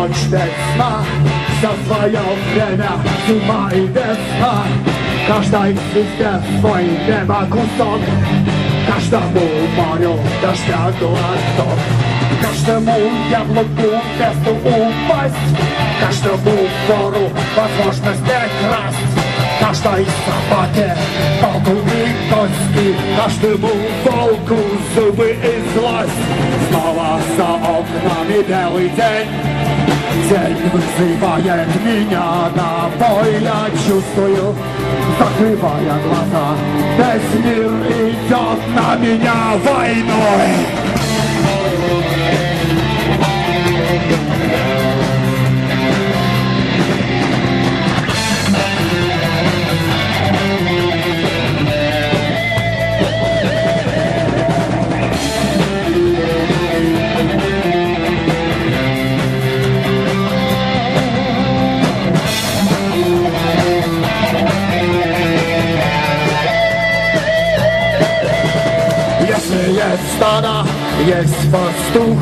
ночь без сна, все свое время, зима и весна. Каждой звезде свой небо кусок, каждому морю дождя глоток, каждому яблоку месту упасть, каждому вору возможность не красть, каждой собаке палку и кости, каждому волку зубы и злость. Снова за окнами белый день, день вызывает меня на бой. Я чувствую, закрывая глаза, весь мир идет на меня войной. Если есть стадо, есть пастух,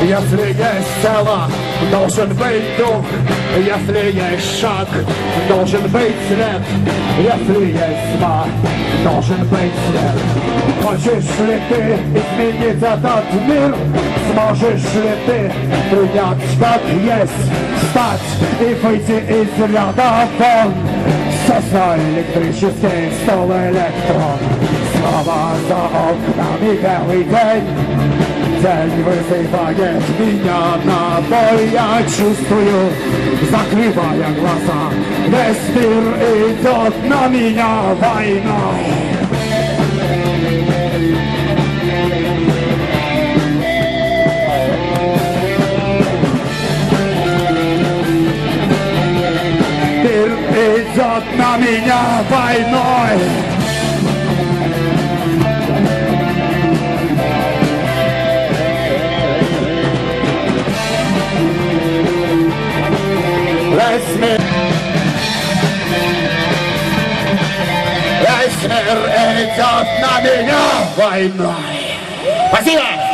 если есть тело, должен быть дух, если есть шаг, должен быть след, если есть тьма, должен быть свет. Хочешь ли ты изменить этот мир? Сможешь ли ты принять как есть, встать и выйти из ряда вон? Сосай электрический стол электрон. Снова за окнами белый день, день вызывает меня на бой. Я чувствую, закрывая глаза, весь мир идет на меня войной. Мир идет на меня войной. Весь мир идет на меня войной. Спасибо!